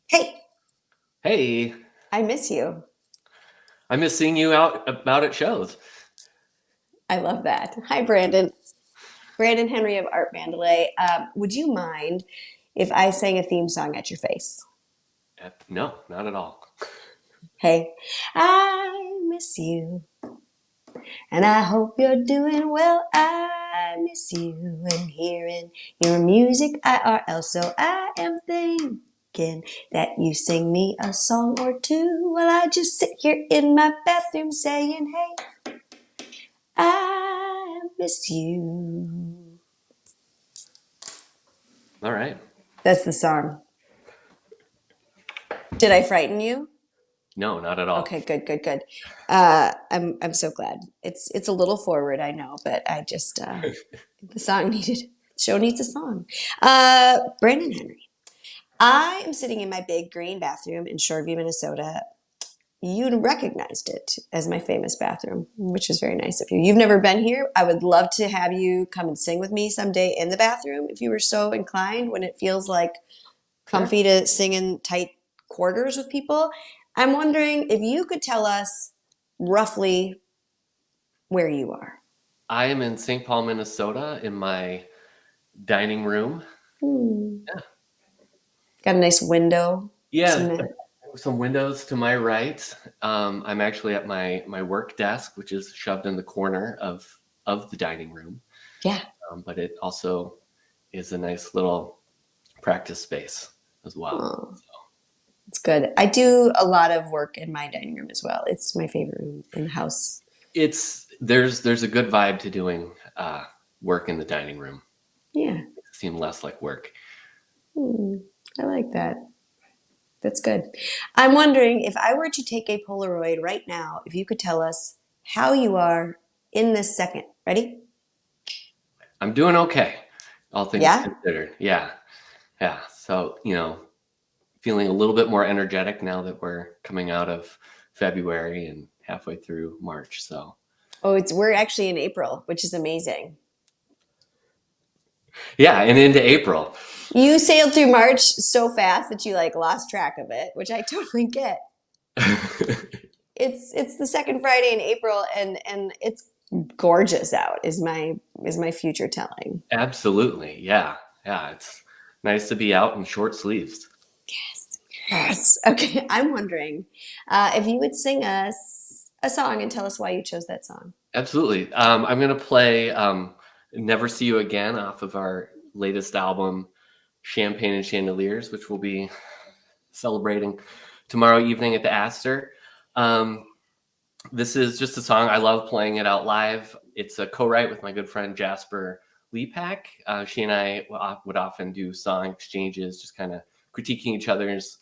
Hey, Hey, I miss you. I miss seeing you out about at shows. I love that. Hi, Brandon. Brandon Henry of Art Vandalay. Would you mind if I sang a theme song at your face? No, not at all. Hey, I miss you, and I hope you're doing well. I miss you and hearing your music IRL. So I am thinking that you sing me a song or two while I just sit here in my bathroom saying, hey, I miss you. All right. That's the song. Did I frighten you? No, not at all. Okay, good, good, good. I'm so glad. It's a little forward, I know, but I just the song needed show needs a song. Brandon Henry. I am sitting in my big green bathroom in Shoreview, Minnesota. You recognized it as my famous bathroom, which is very nice of you. You've never been here. I would love to have you come and sing with me someday in the bathroom if you were so inclined when it feels like Sure. comfy to sing in tight quarters with people. I'm wondering if you could tell us roughly where you are. I am in St. Paul, Minnesota, in my dining room. Hmm. Yeah. Got a nice window. Yeah, Some some windows to my right. I'm actually at my work desk, which is shoved in the corner of the dining room. yeah. But it also is a nice little practice space as well. Oh, it's good. I do a lot of work in my dining room as well. It's my favorite room in the house. There's a good vibe to doing work in the dining room. Yeah. It seems less like work. Hmm. I like that. That's good. I'm wondering if I were to take a Polaroid right now, if you could tell us how you are in this second. Ready? I'm doing okay, all things Yeah? considered. Yeah, yeah. So, feeling a little bit more energetic now that we're coming out of February and halfway through March. So, Oh, it's we're actually in April, which is amazing. yeah, and into April. You sailed through March so fast that you like lost track of it, which I totally get. It's the second Friday in April and it's gorgeous out is my future telling. Absolutely. Yeah. Yeah. It's nice to be out in short sleeves. Yes. Okay, I'm wondering if you would sing us a song and tell us why you chose that song. Absolutely. I'm going to play Never See You Again off of our latest album, Champagne and Chandeliers, which we'll be celebrating tomorrow evening at the Aster. Um, this is just a song. I love playing it out live. It's a co-write with my good friend Jasper Leapak. She and I would often do song exchanges, just kind of critiquing each other's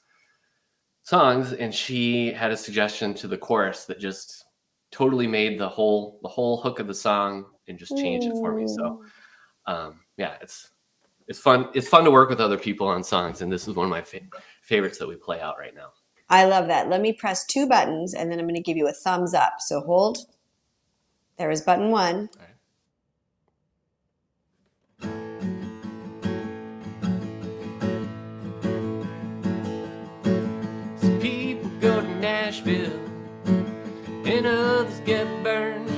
songs. And she had a suggestion to the chorus that just totally made the whole hook of the song and just changed it for me. So Mm. yeah, it's fun. It's fun to work with other people on songs, and this is one of my favorites that we play out right now. I love that. Let me press two buttons and then I'm going to give you a thumbs up. So hold. There is button one. All right. Some people go to Nashville and others get burned.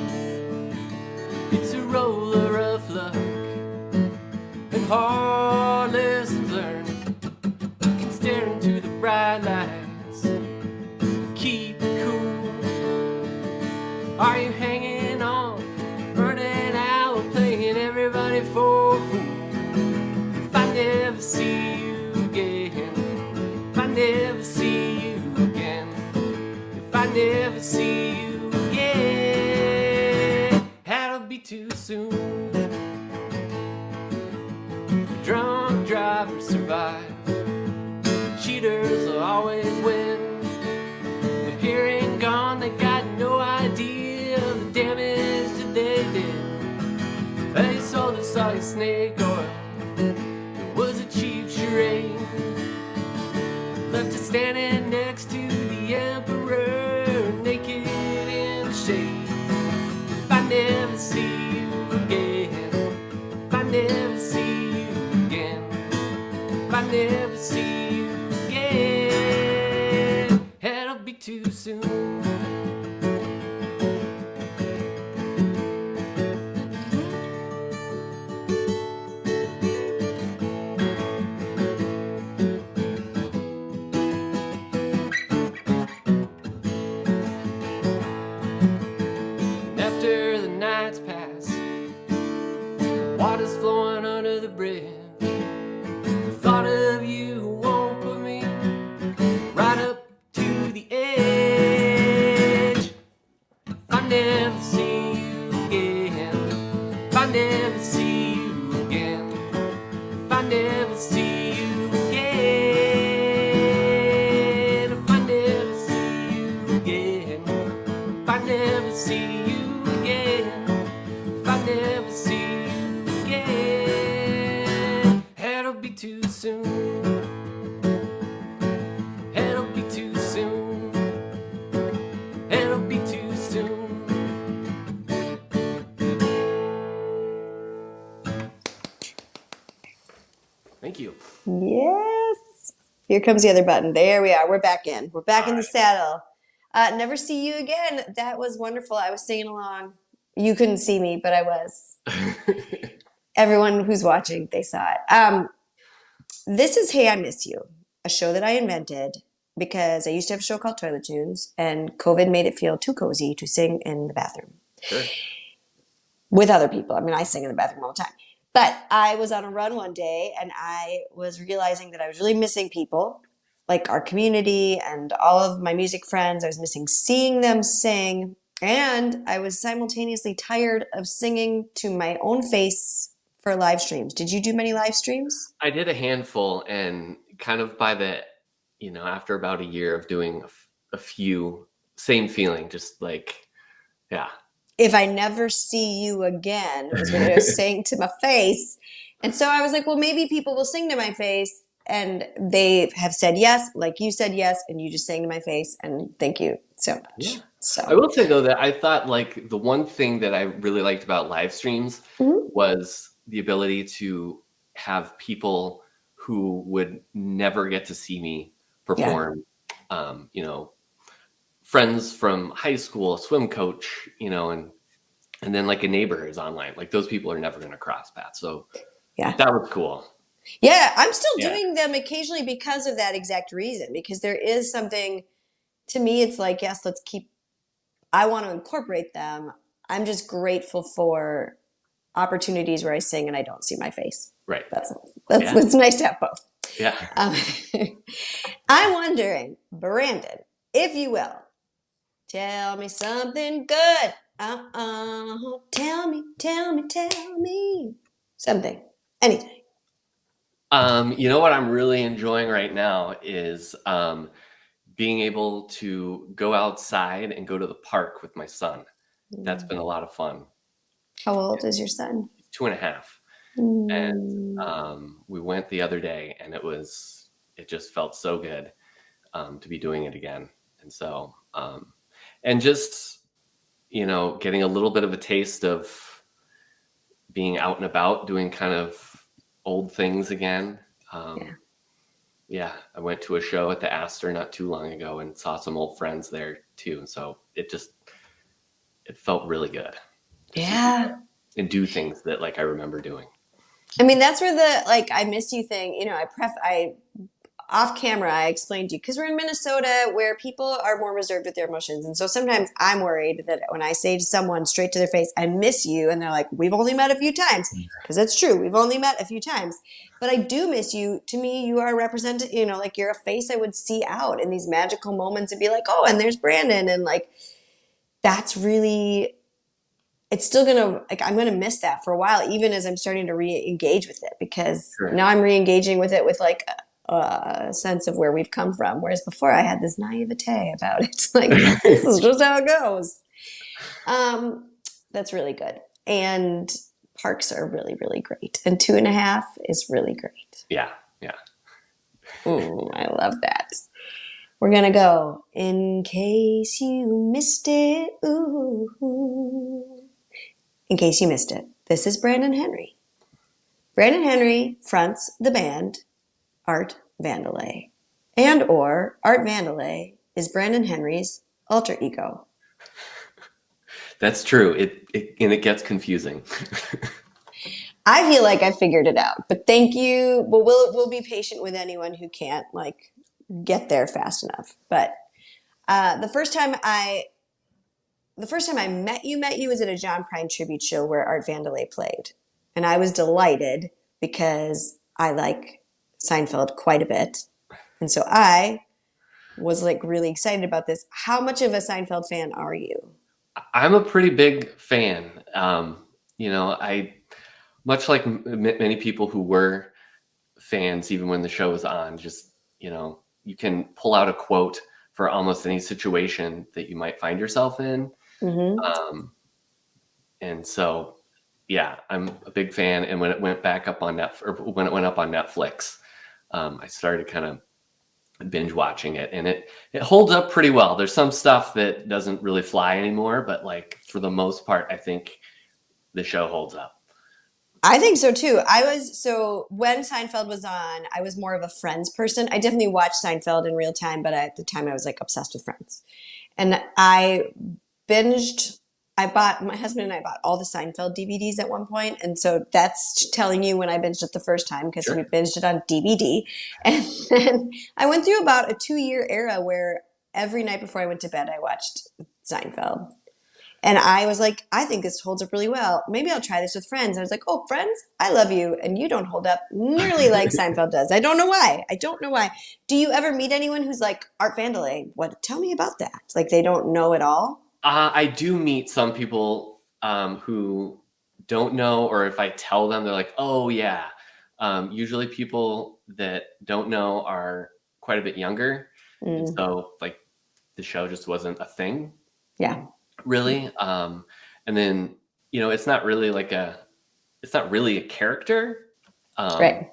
It's a roller of luck and hard lessons learned. Stare into the bright lights, keep it cool. Are you hanging on, burning out, playing everybody for a fool? If I never see you again, if I never see you again, if I never see you again, that'll be too soon. Drunk drivers survive, cheaters will always win. But here and gone, they got no idea of the damage that they did. They sold us all your snake oil, it was a cheap charade. Left us standing next to the emperor, naked in the shade. If I never see you again, if I never see you again, if I never see you again, too soon. And after the nights pass, water's flowing under the bridge. The thought of you won't put me right up to the edge. If I never see you again, if I never see you again, if I never see you again, if I never see you again, if I never see you again, if I never see you again, it'll be too soon. It'll be too soon. It'll be too soon. Thank you. Yes. Here comes the other button. There we are. We're back in. We're back in the right. saddle. Never see you again. That was wonderful. I was singing along. You couldn't see me, but I was. Everyone who's watching, they saw it. This is Hey, I Miss You, a show that I invented because I used to have a show called Toilet Tunes, and COVID made it feel too cozy to sing in the bathroom. Sure. With other people. I mean, I sing in the bathroom all the time. But I was on a run one day, and I was realizing that I was really missing people, like our community and all of my music friends. I was missing seeing them sing, and I was simultaneously tired of singing to my own face for live streams. Did you do many live streams? I did a handful, and kind of by the, after about a year of doing a few, same feeling, just like, yeah. If I never see you again, was what I was saying to my face. And so I was like, well, maybe people will sing to my face. And they have said yes, like you said yes, and you just sang to my face. And thank you so much. Yeah. So I will say, though, that I thought like the one thing that I really liked about live streams was the ability to have people who would never get to see me perform, friends from high school, a swim coach, and then like a neighbor is online. Like those people are never going to cross paths. So that was cool. Yeah, I'm still doing them occasionally because of that exact reason, because there is something, to me, it's like, yes, I want to incorporate them. I'm just grateful for opportunities where I sing and I don't see my face. Right. It's nice to have both. Yeah. I'm wondering, Brandon, if you will, tell me something good. Tell me something, anything. What I'm really enjoying right now is being able to go outside and go to the park with my son. That's been a lot of fun. How old is your son? 2.5. And we went the other day, and it just felt so good to be doing it again. And so, and just, getting a little bit of a taste of being out and about, doing kind of old things again. I went to a show at the Aster not too long ago and saw some old friends there too. And so it felt really good. Yeah. And do things that like I remember doing. I mean, that's where the I miss you thing, off camera, I explained to you, because we're in Minnesota where people are more reserved with their emotions. And so sometimes I'm worried that when I say to someone straight to their face, I miss you, and they're like, we've only met a few times. Because that's true. We've only met a few times. But I do miss you. To me, you are represented, like you're a face I would see out in these magical moments and be like, oh, and there's Brandon. And that's really, it's still I'm going to miss that for a while, even as I'm starting to re-engage with it, because now I'm re-engaging with it with a sense of where we've come from. Whereas before I had this naivete about it. This is just how it goes. That's really good. And parks are really, really great. And 2.5 is really great. Yeah. I love that. We're going to go, in case you missed it. Ooh. In case you missed it, this is Brandon Henry. Brandon Henry fronts the band Art Vandalay, and or Art Vandalay is Brandon Henry's alter ego. That's true. It gets confusing. I feel like I figured it out, but thank you. Well, we'll be patient with anyone who can't like get there fast enough. But the first time I met you was at a John Prine tribute show where Art Vandalay played, and I was delighted because I like Seinfeld quite a bit, and so I was like really excited about this. How much of a Seinfeld fan are you? I'm a pretty big fan. I much like many people who were fans even when the show was on. Just you can pull out a quote for almost any situation that you might find yourself in. Mm-hmm. And so, yeah, I'm a big fan. And when it went back up on when it went up on Netflix, I started kind of binge watching it, and it holds up pretty well. There's some stuff that doesn't really fly anymore, but like for the most part, I think the show holds up. I think so too. So when Seinfeld was on, I was more of a Friends person. I definitely watched Seinfeld in real time, but at the time I was like obsessed with Friends. And I binged, my husband and I bought all the Seinfeld DVDs at one point. And so that's telling you when I binged it the first time because Sure. we binged it on DVD. And then I went through about a 2-year era where every night before I went to bed, I watched Seinfeld. And I was like, I think this holds up really well. Maybe I'll try this with Friends. I was like, oh, Friends, I love you. And you don't hold up nearly like Seinfeld does. I don't know why. Do you ever meet anyone who's like, Art Vandalay? What? Tell me about that. Like they don't know at all? I do meet some people who don't know, or if I tell them, they're like, oh, yeah. Usually people that don't know are quite a bit younger. And so like the show just wasn't a thing. Yeah. Really. And then, it's not really a character. Right.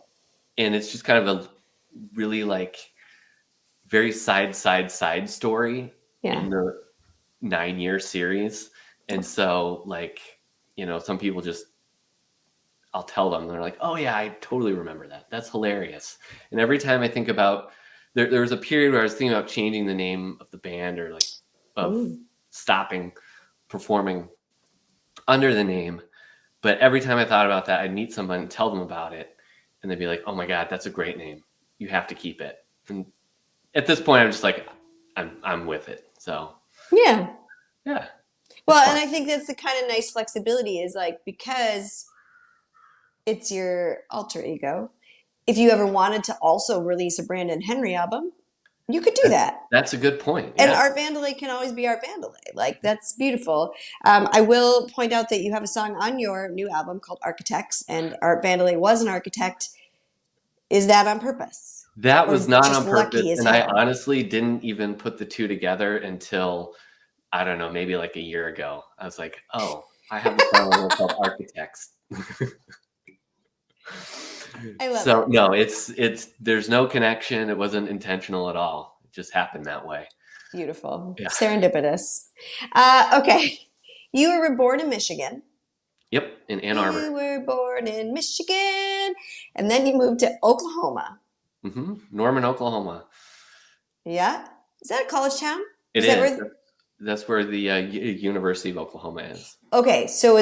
And it's just kind of a really like very side story in the 9-year series. And so like, some people just, I'll tell them, they're like, oh yeah, I totally remember that. That's hilarious. And every time I think about, there was a period where I was thinking about changing the name of the band or like of stopping performing under the name. But every time I thought about that, I'd meet someone and tell them about it. And they'd be like, oh my God, that's a great name. You have to keep it. And at this point, I'm just like, I'm with it. So Yeah. yeah. Well, and I think that's the kind of nice flexibility is like, because it's your alter ego, if you ever wanted to also release a Brandon Henry album, you could do that. That's a good point. And Yeah. Art Vandalay can always be Art Vandalay. Like, that's beautiful. I will point out that you have a song on your new album called Architects, and Art Vandalay was an architect. Is that on purpose? That was not just on purpose. lucky as And I hell? honestly didn't even put the two together until, I don't know, maybe like a year ago. I was like, oh, I have a song called Architects. I love So it. no, it's there's no connection. It wasn't intentional at all. It just happened that way. Beautiful. Yeah. Serendipitous. Okay. You were born in Michigan. Yep, in Ann Arbor. You were born in Michigan. And then you moved to Oklahoma. Norman, Oklahoma. Yeah. Is that a college town? It That is. where- That's where the University of Oklahoma is. Okay. So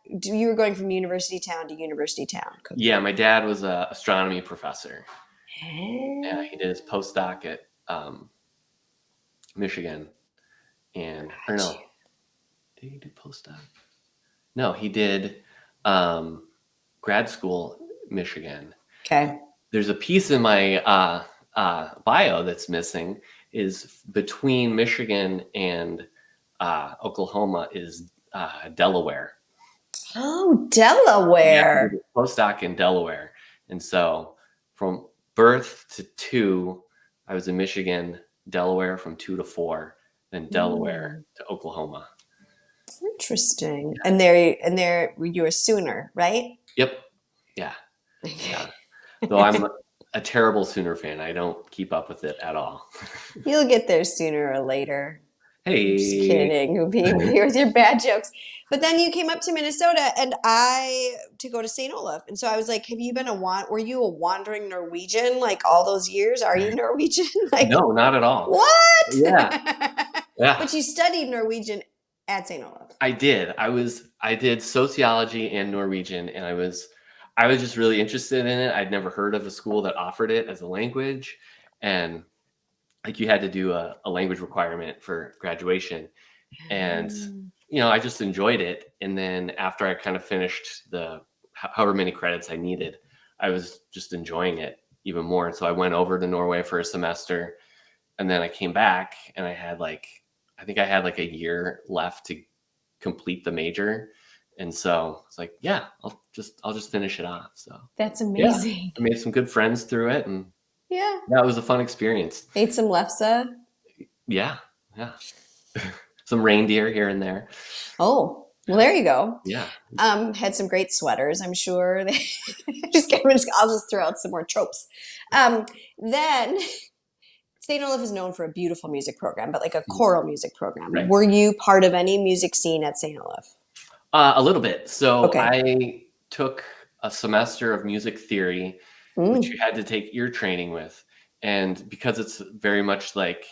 you were going from university town to university town? Yeah, my dad was an astronomy professor. Oh. Yeah, he did his postdoc at Michigan. Or no, did he do postdoc? No, he did grad school, Michigan. Okay. There's a piece in my bio that's missing. Is between Michigan and Oklahoma is Delaware. Oh, Delaware. Yeah, postdoc in Delaware. And so from birth to 2, I was in Michigan, Delaware from 2 to 4, then Delaware to Oklahoma. Interesting. And there you were Sooner, right? Yep. Yeah. Though I'm a terrible Sooner fan. I don't keep up with it at all. You'll get there sooner or later. I'm just Hey. kidding. You're being here with your bad jokes. But then you came up to Minnesota and I to go to St. Olaf. And so I was like, have you been were you a wandering Norwegian like all those years? Are you Norwegian? Like, No, not at all. what? Yeah. Yeah. But you studied Norwegian at St. Olaf. I did. I did sociology and Norwegian, and I was just really interested in it. I'd never heard of a school that offered it as a language, and like you had to do a language requirement for graduation. And I just enjoyed it. And then after I kind of finished the however many credits I needed, I was just enjoying it even more. And so I went over to Norway for a semester, and then I came back and I think I had like a year left to complete the major. And so it's like, yeah, I'll just finish it off. So That's yeah, amazing. I made some good friends through it, and Yeah. that was a fun experience. Ate some lefse. Yeah. Yeah. Some reindeer here and there. Oh, well, there you go. Yeah. Had some great sweaters, I'm sure. Just kidding. I'll just throw out some more tropes. Then St. Olaf is known for a beautiful music program, but like a choral music program. Right. Were you part of any music scene at St. Olaf? A little bit. So Okay. I took a semester of music theory, which you had to take ear training with. And because it's very much like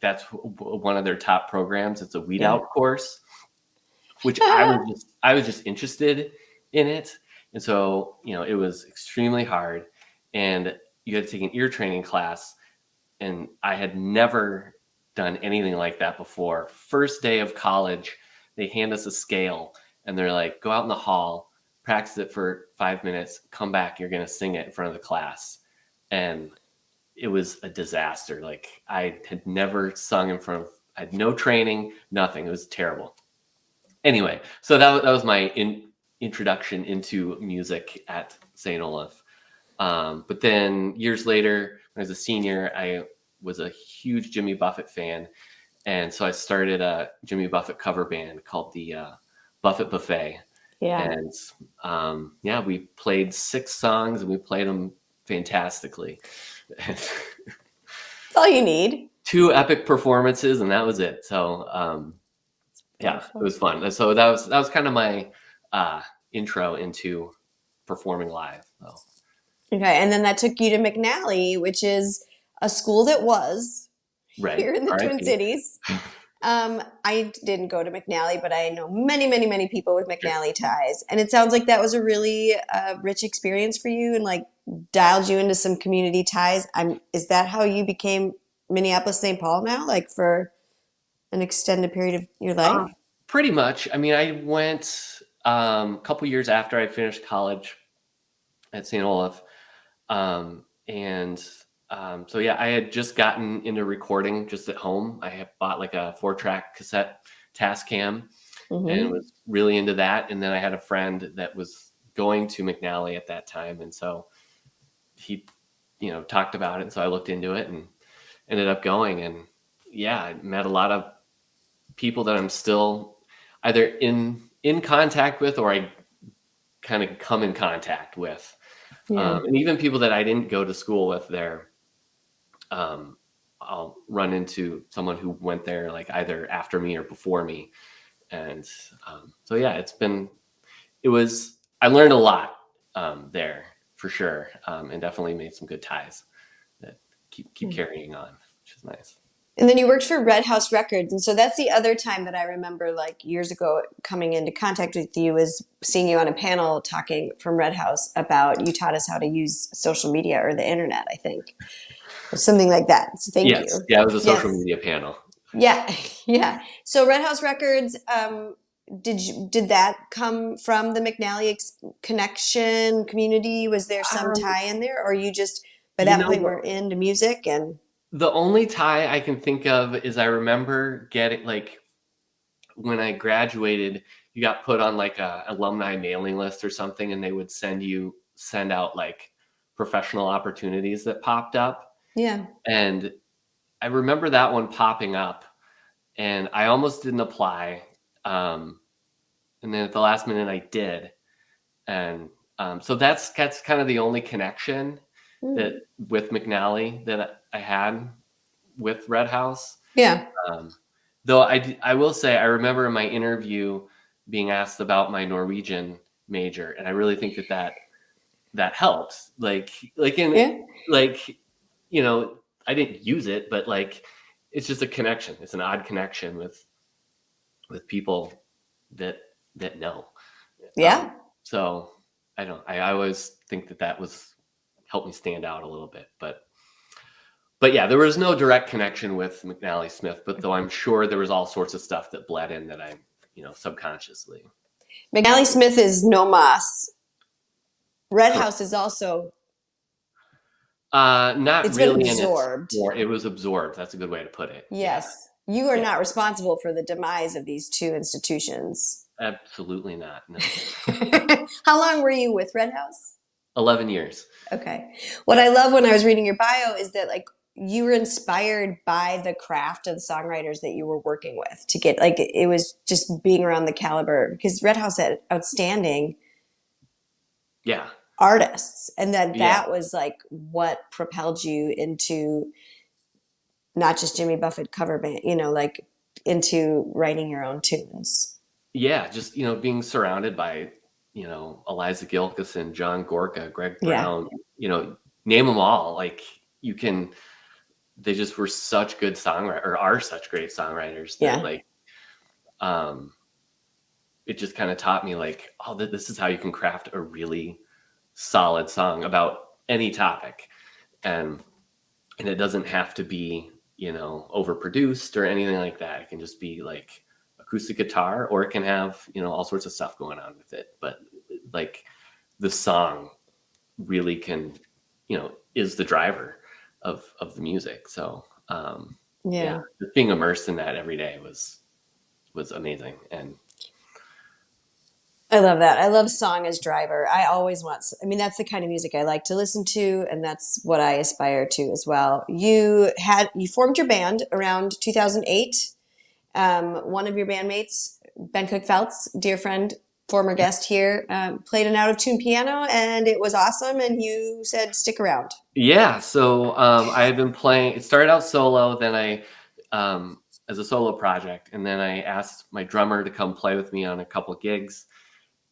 that's one of their top programs, it's a weed out course, which I was just interested in it. And so, it was extremely hard, and you had to take an ear training class, and I had never done anything like that before. First day of college, they hand us a scale and they're like, go out in the hall, practice it for 5 minutes, come back, you're going to sing it in front of the class. And it was a disaster. Like, I had never sung in front of, I had no training, nothing. It was terrible. Anyway, so that was my introduction into music at St. Olaf. But then years later, when I was a senior, I was a huge Jimmy Buffett fan. And so I started a Jimmy Buffett cover band called the Buffett Buffet. Yeah. And we played 6 songs, and we played them fantastically. That's all you need. 2 epic performances, and that was it. So it was fun. So that was kind of my intro into performing live. So. Okay, and then that took you to McNally, which is a school that was here in the Twin Cities. I didn't go to McNally, but I know many, many, many people with McNally ties. And it sounds like that was a really rich experience for you and like dialed you into some community ties. Is that how you became Minneapolis St. Paul now, like for an extended period of your life? Pretty much. I mean, I went a couple years after I finished college at St. Olaf. So yeah, I had just gotten into recording just at home. I had bought like a 4-track cassette Tascam and was really into that. And then I had a friend that was going to McNally at that time. And so he, talked about it. And so I looked into it and ended up going. And yeah, I met a lot of people that I'm still either in contact with, or I kind of come in contact with. Yeah. And even people that I didn't go to school with there, I'll run into someone who went there like either after me or before me. And so yeah, I learned a lot there for sure, and definitely made some good ties that keep carrying on, which is nice. And then you worked for Red House Records. And so that's the other time that I remember, like years ago, coming into contact with you is seeing you on a panel talking from Red House about, you taught us how to use social media or the internet, I think, or something like that. So thank you. Yeah, it was a social media panel. Yeah, yeah. So Red House Records, did that come from the McNally connection community? Was there some tie in there, or you just by that point were into music? And the only tie I can think of is I remember getting, like, when I graduated, you got put on like a alumni mailing list or something, and they would send out like professional opportunities that popped up. Yeah. And I remember that one popping up, and I almost didn't apply. And then at the last minute I did. And so that's kind of the only connection that with McNally that I had with Red House. Yeah. Though I will say, I remember in my interview being asked about my Norwegian major, and I really think that helps. Yeah. Like, you know, I didn't use it, but like, it's just a connection. It's an odd connection with people that know. Um, Yeah. so I don't. I always think that was helped me stand out a little bit, but yeah, there was no direct connection with McNally Smith, but though I'm sure there was all sorts of stuff that bled in that I, subconsciously. McNally Smith is no mas. Red Correct. House is also, Not it's been really in its absorbed. core. It was absorbed. That's a good way to put it. Yeah. Yes. You are Yeah. not responsible for the demise of these two institutions. Absolutely not. No. How long were you with Red House? 11 years. Okay. What I love when I was reading your bio is that like you were inspired by the craft of the songwriters that you were working with to get like it was just being around the caliber because Red House had outstanding Yeah. artists and then Yeah. that was like what propelled you into not just Jimmy Buffett cover band, like into writing your own tunes. Yeah. Just, being surrounded by, Eliza Gilkison, John Gorka, Greg Yeah. Brown, name them all. Like they just were such good songwriters or are such great songwriters that Yeah. like, um, it just kind of taught me like, oh, this is how you can craft a really solid song about any topic. And it doesn't have to be, overproduced or anything like that. It can just be like acoustic guitar, or it can have, all sorts of stuff going on with it. But like the song really can, is the driver of the music. So yeah, just being immersed in that every day was amazing. And I love that. I love song as driver. That's the kind of music I like to listen to, and that's what I aspire to as well. You formed your band around 2008. One of your bandmates, Ben Cook Felts, dear friend, former guest here, played an out of tune piano, and it was awesome. And you said, "Stick around." yeah, so I had been playing. It started out solo, then as a solo project, and then I asked my drummer to come play with me on a couple of gigs,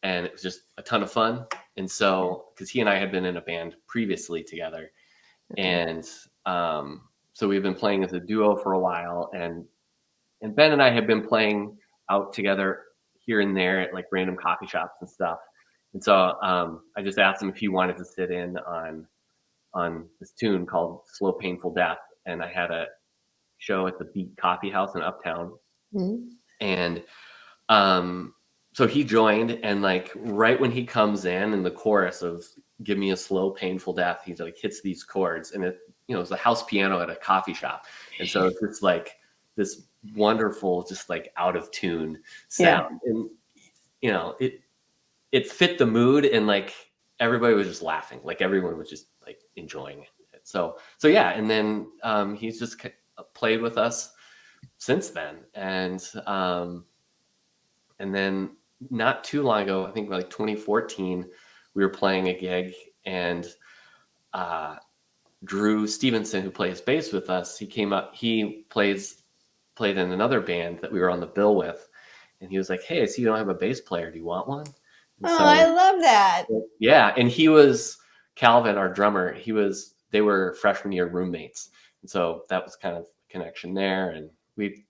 and it was just a ton of fun. And so, because he and I had been in a band previously together, and so we've been playing as a duo for a while, and Ben and I have been playing out together here and there at like random coffee shops and stuff. And so I just asked him if he wanted to sit in on this tune called "Slow Painful Death," and I had a show at the Beat Coffee House in Uptown, and so he joined, and like right when he comes in the chorus of "Give Me a Slow Painful Death," he like hits these chords, and it's a house piano at a coffee shop, and so it's just like this wonderful, just like out of tune sound, and it fit the mood, and like everybody was just laughing, like everyone was just like enjoying it. So yeah, and then he's just played with us since then, and then not too long ago, I think like 2014, we were playing a gig, and Drew Stevenson, who plays bass with us, he came up. He played in another band that we were on the bill with, and he was like, "Hey, I see you don't have a bass player. Do you want one?" And Oh, I love that. yeah, and he was Calvin, our drummer. They were freshman year roommates, and so that was kind of a connection there. And we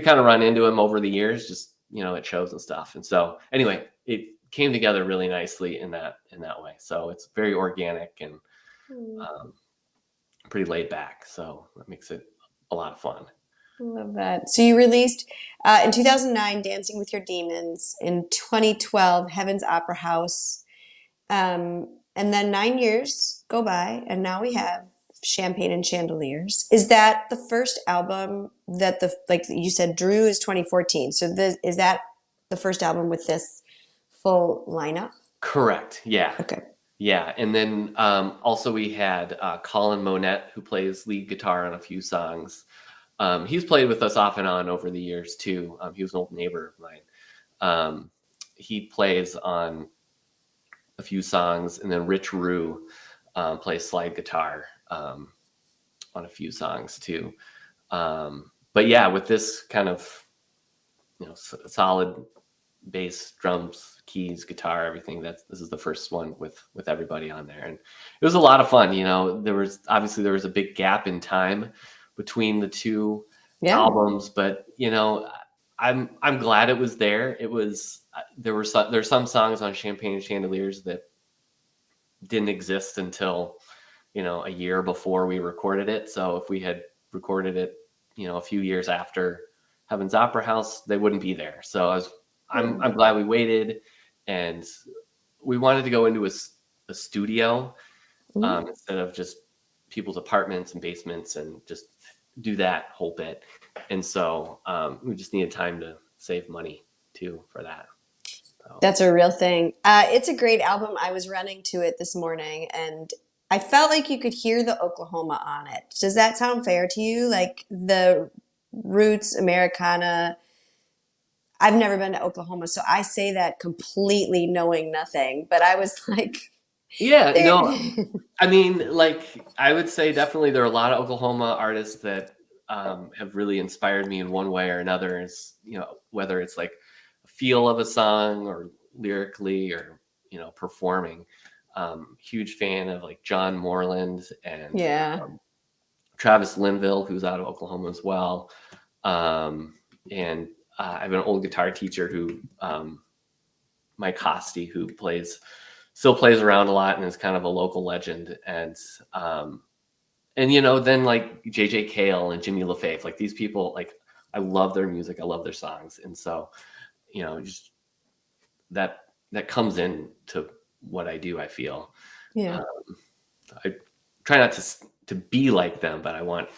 kind of run into him over the years, just at shows and stuff. And so anyway, it came together really nicely in that way. So it's very organic and pretty laid back. So that makes it a lot of fun. Love that. So you released in 2009 Dancing with Your Demons, in 2012 Heaven's Opera House, and then 9 years go by, and now we have Champagne and Chandeliers. Is that the first album that like you said, Drew is 2014? So is that the first album with this full lineup? Correct. Yeah. Okay. Yeah, and then also we had Colin Monette, who plays lead guitar on a few songs. He's played with us off and on over the years too. He was an old neighbor of mine. He plays on a few songs, and then Rich Rue plays slide guitar on a few songs too. But yeah, with this kind of solid bass, drums, keys, guitar, everything. This is the first one with everybody on there, and it was a lot of fun. There was a big gap in time between the two Yeah. albums, but I'm glad it was there. It was there's some songs on Champagne and Chandeliers that didn't exist until a year before we recorded it. So if we had recorded it a few years after Heaven's Opera House, they wouldn't be there. So I'm glad we waited, and we wanted to go into a studio instead of just people's apartments and basements and just do that whole bit. And so we just needed time to save money too for that. So. That's a real thing. It's a great album. I was running to it this morning, and I felt like you could hear the Oklahoma on it. Does that sound fair to you? Like the roots, Americana. I've never been to Oklahoma, so I say that completely knowing nothing. But I was like, yeah, no, I mean, like, I would say definitely there are a lot of Oklahoma artists that have really inspired me in one way or another. Is whether it's like a feel of a song or lyrically or performing. Huge fan of like John Moreland and Travis Linville, who's out of Oklahoma as well. And I have an old guitar teacher who, Mike Hosty, who still plays around a lot and is kind of a local legend. And then like JJ Cale and Jimmy LaFave, like these people, like I love their music. I love their songs. And so, just that comes into what I do, I feel. Yeah. I try not to be like them, but I want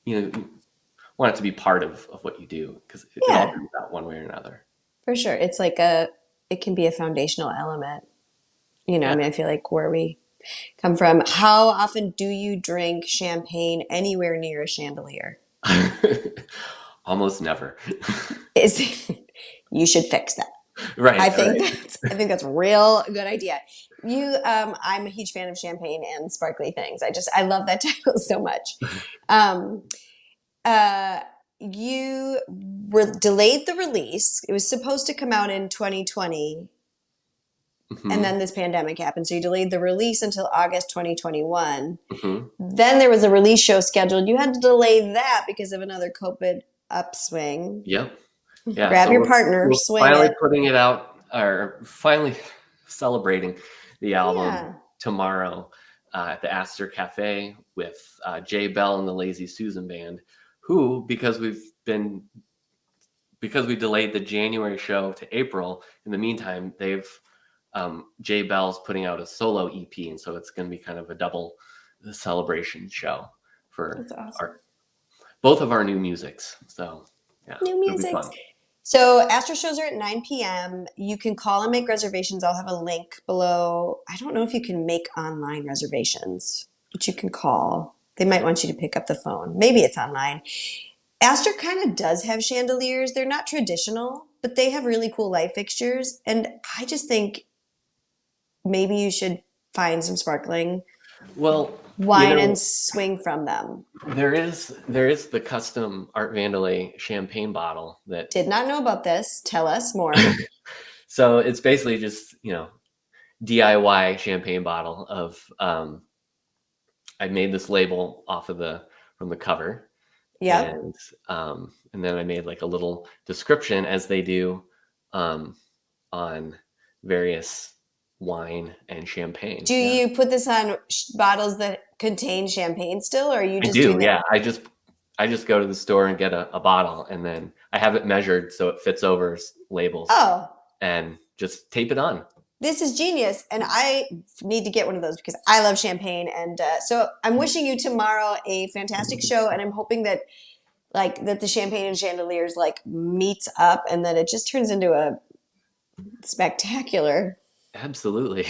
it to be part of what you do, because it all comes out one way or another. For sure. It's like it can be a foundational element. I mean, I feel like where we come from. How often do you drink champagne anywhere near a chandelier? Almost never. You should fix that. Right. I think that's a real good idea. I'm a huge fan of champagne and sparkly things. I love that title so much. You delayed the release. It was supposed to come out in 2020. Mm-hmm. And then this pandemic happened. So you delayed the release until August 2021. Mm-hmm. Then there was a release show scheduled. You had to delay that because of another COVID upswing. Yep. Yeah. Grab your partner, swing finally it. Putting it out, or finally celebrating the album tomorrow at the Aster Cafe with Jay Bell and the Lazy Susan Band, who, because we delayed the January show to April, in the meantime, they've Jay Bell's putting out a solo EP, and so it's going to be kind of a double celebration show for both of our new musics. So new musics. So Aster shows are at 9 p.m. You can call and make reservations. I'll have a link below. I don't know if you can make online reservations, but you can call. They might want you to pick up the phone. Maybe it's online. Aster kind of does have chandeliers. They're not traditional, but they have really cool light fixtures. And I just think maybe you should find some sparkling wine and swing from them. There is the custom Art Vandalay champagne bottle that did not know about this. Tell us more. So it's basically just DIY champagne bottle of I made this label from the cover. Yeah. And then I made like a little description, as they do on various wine and champagne. Do you put this on bottles that contain champagne still, or are you just I do, doing that? I just go to the store and get a bottle, and then I have it measured so it fits over labels. Oh. And just tape it on. This is genius, and I need to get one of those because I love champagne. And so I'm wishing you tomorrow a fantastic show, and I'm hoping that the Champagne and Chandeliers meets up, and that it just turns into a spectacular absolutely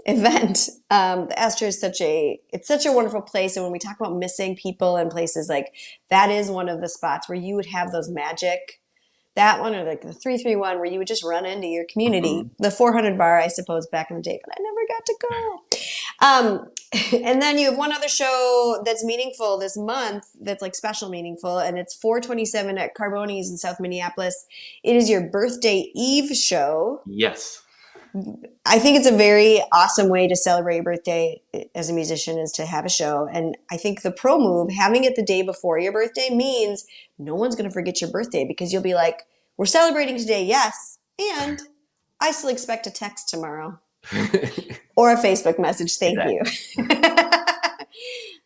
event. The Aster is such a wonderful place, and when we talk about missing people and places, that is one of the spots where you would have those magic That one or like the 331 where you would just run into your community. Mhm. The 400 bar, I suppose, back in the day, but I never got to go. And then you have one other show that's meaningful this month that's like special meaningful, and it's 427 at Carboni's in South Minneapolis. It is your birthday eve show. Yes. I think it's a very awesome way to celebrate your birthday as a musician is to have a show. And I think the pro move, having it the day before your birthday, means no one's going to forget your birthday because you'll be like, we're celebrating today, yes. And I still expect a text tomorrow or a Facebook message. Thank you.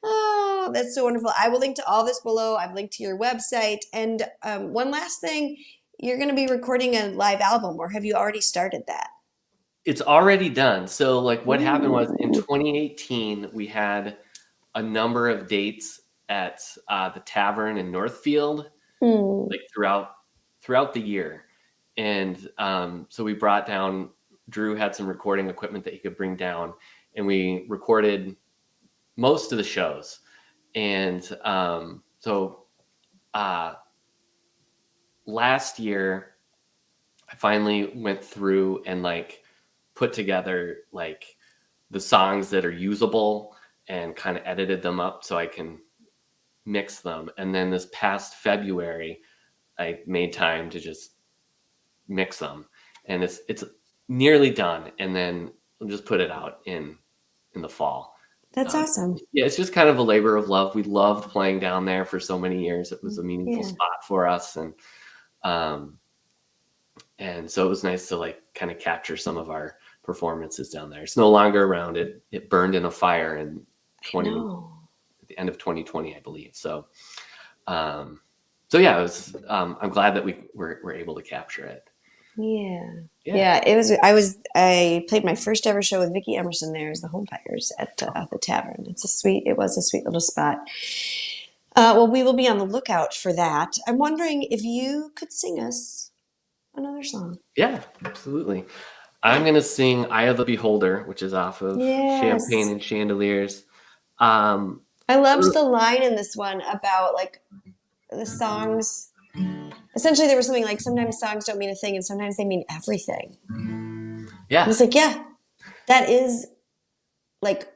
Oh, that's so wonderful. I will link to all this below. I've linked to your website. And one last thing, you're going to be recording a live album, or have you already started that? It's already done. So like what happened was in Ooh. 2018, we had a number of dates at the tavern in Northfield, like throughout the year. And so we brought down, Drew had some recording equipment that he could bring down, and we recorded most of the shows. And so last year, I finally went through and like put together like the songs that are usable and kind of edited them up so I can mix them. And then this past February, I made time to just mix them, and it's nearly done. And then I'll just put it out in the fall. That's awesome. Yeah, it's just kind of a labor of love. We loved playing down there for so many years. It was a meaningful spot for us, and so it was nice to like kind of capture some of our performances down there. It's no longer around. It burned in a fire in at the end of 2020, I believe. So, so yeah, it was. I'm glad that we were able to capture it. Yeah. It was. I played my first ever show with Vicki Emerson there as the Home Fires at the tavern. It was a sweet little spot. Well, we will be on the lookout for that. I'm wondering if you could sing us another song. Yeah, absolutely. I'm going to sing Eye of the Beholder, which is off of Champagne and Chandeliers. I loved the line in this one about like the songs. Essentially, there was something like sometimes songs don't mean a thing and sometimes they mean everything. Yeah. And it's like, yeah, that is like,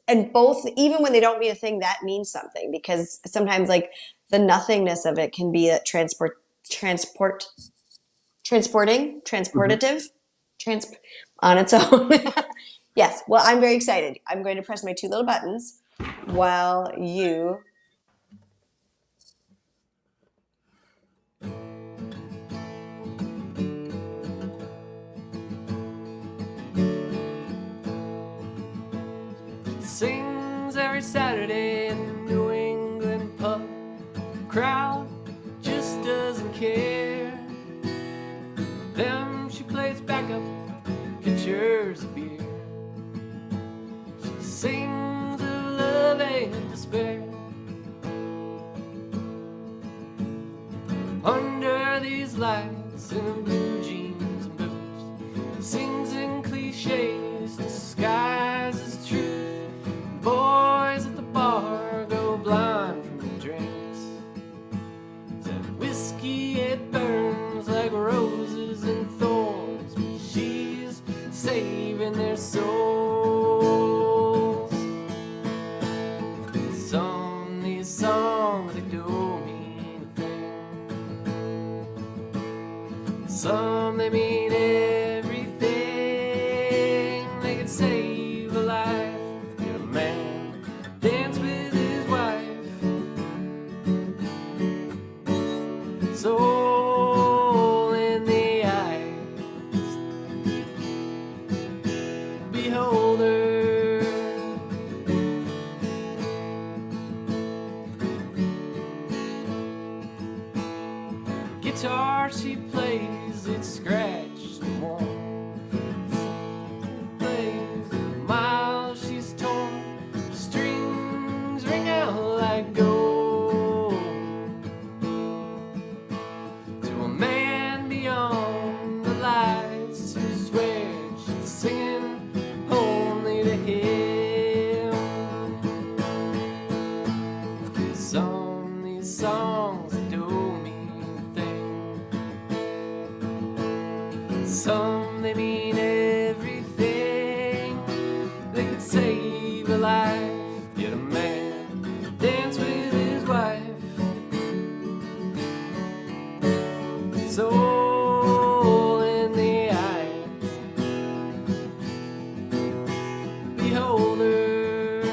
and both, even when they don't mean a thing, that means something because sometimes like the nothingness of it can be a transportative on its own. Yes. Well, I'm very excited. I'm going to press my two little buttons while you. Sings every Saturday in the New England pub. Crowd just doesn't care. Then she plays backup, pictures of beer. She sings of love and despair. Under these lights in blue jeans and boots, sings in cliches disguised as truth. Boys at the bar go blind from the drinks. Said whiskey, it burns like roses and thorns, but she's saving their souls. These songs, they don't mean a thing. Some, they mean everything. They can save a life. Dance with his wife. Soul in the eyes. Beholder. Guitar she plays, it's scratched and worn. Plays a mile she's torn. Strings ring out like gold. To a man beyond the lights who swears she's singing only to him. These songs, they don't mean alive. Yet a man dance with his wife. Soul in the eye, beholder.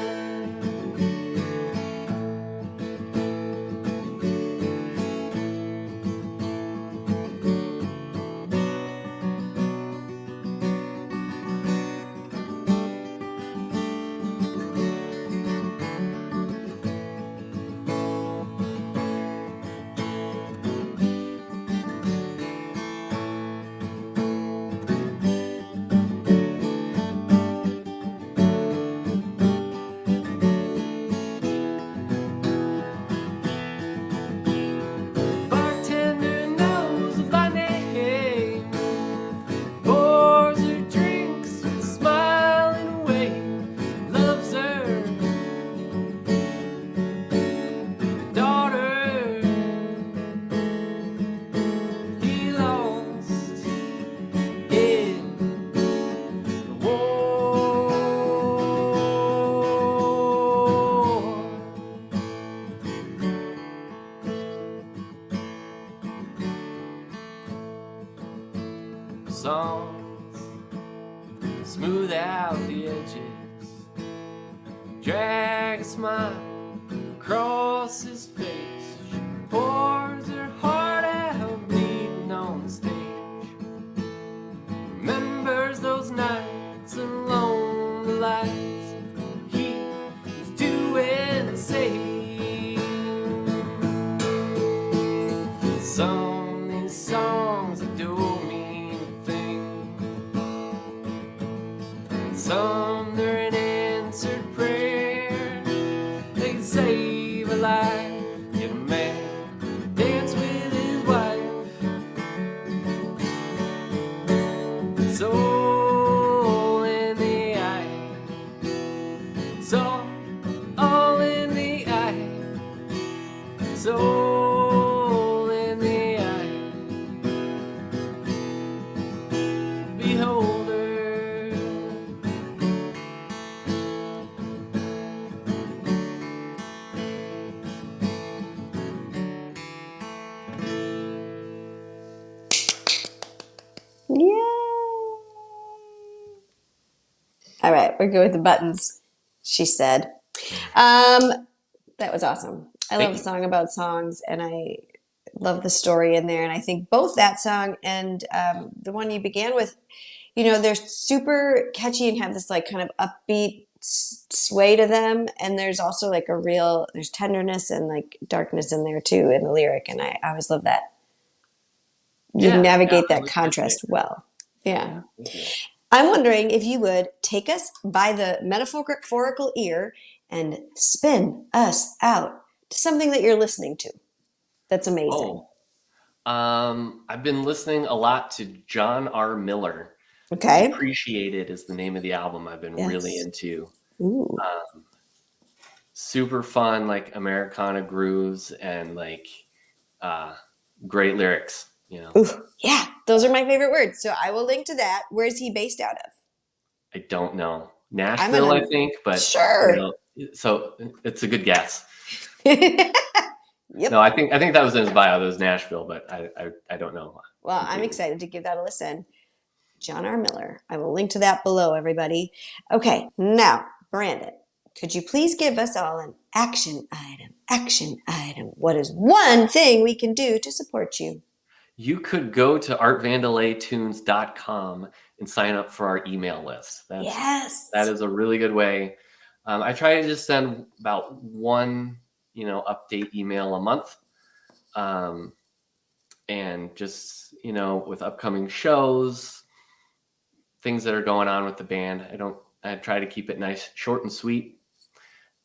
Bartender knows by name, pours her drinks with a smile and a wave, loves her daughter. He lost in the war. Songs smooth out the edges, drag a smile across his face. She pours her heart out, bleeding on the stage. Remembers those nights alone, the lights he was doing the same. Some these songs that don't mean a thing. Some they're an answered prayer. They can save a life. Yet a man dance with his wife. Soul in the eye. All in the eye. Soul in the eye. Beholder. Yeah. All right, we're good with the buttons, she said. That was awesome. I love Thank a you. song about songs, and I love the story in there. And I think both that song and the one you began with, they're super catchy and have this like kind of upbeat sway to them. And there's also like there's tenderness and like darkness in there too in the lyric. And I always love that. You Yeah, navigate I that like that contrast too. well. Yeah. Yeah, thank you. I'm wondering if you would take us by the metaphorical ear and spin us out to something that you're listening to. That's amazing. Oh, I've been listening a lot to John R. Miller. Okay. Depreciated is the name of the album I've been really Yes. into. Ooh. Super fun, like Americana grooves and like uh, great lyrics. Ooh. Yeah. Those are my favorite words. So I will link to that. Where is he based out of? I don't know. I'm Nashville, I gonna think, but sure. so it's a good guess. No, Yep. I think that was in his bio. That was Nashville, but I don't know Well, I'm completely. excited to give that a listen. John R. Miller. I will link to that below, everybody. Okay, now, Brandon, could you please give us all an action item? Action item. What is one thing we can do to support you? You could go to artvandalaytunes.com and sign up for our email list. That Yes. is a really good way. I try to just send about one, update email a month, and just with upcoming shows, things that are going on with the band. I try to keep it nice, short and sweet.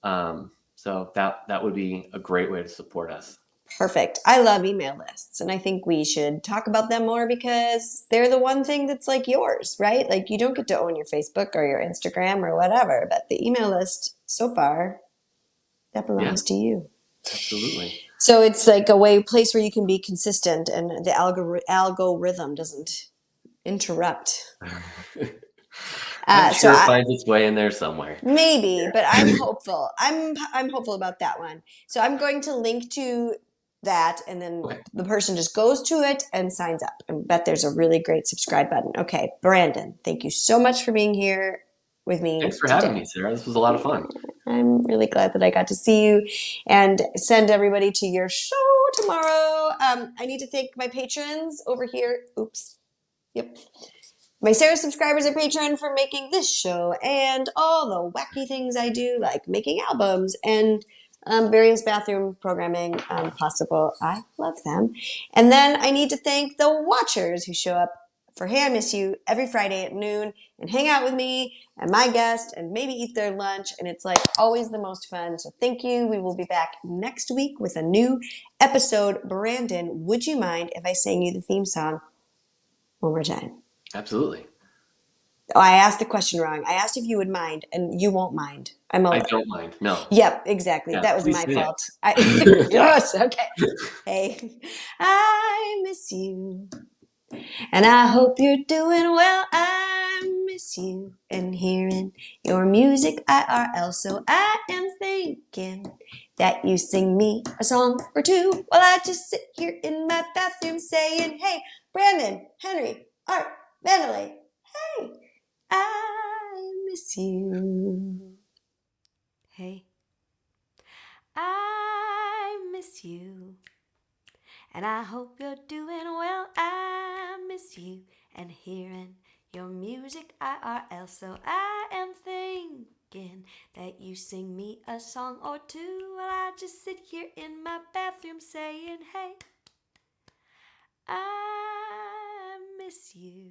So that would be a great way to support us. Perfect. I love email lists, and I think we should talk about them more because they're the one thing that's like yours, right? Like you don't get to own your Facebook or your Instagram or whatever, but the email list so far that belongs to you. Absolutely. So it's like place where you can be consistent and the algorithm doesn't interrupt. I'm So sure it finds its way in there somewhere. maybe, but I'm hopeful. I'm hopeful about that one. So I'm going to link to that, and then Okay. the person just goes to it and signs up. I bet there's a really great subscribe button. Okay, Brandon, thank you so much for being here with me Thanks for having today. me, Sarah. This was a lot of fun. I'm really glad that I got to see you and send everybody to your show tomorrow. I need to thank my patrons over here. Oops. Yep. My Sarah subscribers and Patreon for making this show and all the wacky things I do, like making albums and various bathroom programming possible. I love them. And then I need to thank the watchers who show up for Hey, I Miss You every Friday at noon and hang out with me and my guest and maybe eat their lunch. And it's like always the most fun. So thank you. We will be back next week with a new episode. Brandon, would you mind if I sang you the theme song one more time? Absolutely. Oh, I asked the question wrong. I asked if you would mind, and you won't mind. I don't mind. No. Yep, exactly. Yeah, That was please my sing it. fault. Yes, okay. Hey, I miss you, and I hope you're doing well. I miss you and hearing your music IRL. So I am thinking that you sing me a song or two while I just sit here in my bathroom saying, "Hey, Brandon, Henry, Art, Vandalay, hey." I miss you. Hey, I miss you. And I hope you're doing well. I miss you and hearing your music IRL. So I am thinking that you sing me a song or two while I just sit here in my bathroom saying, hey, I miss you.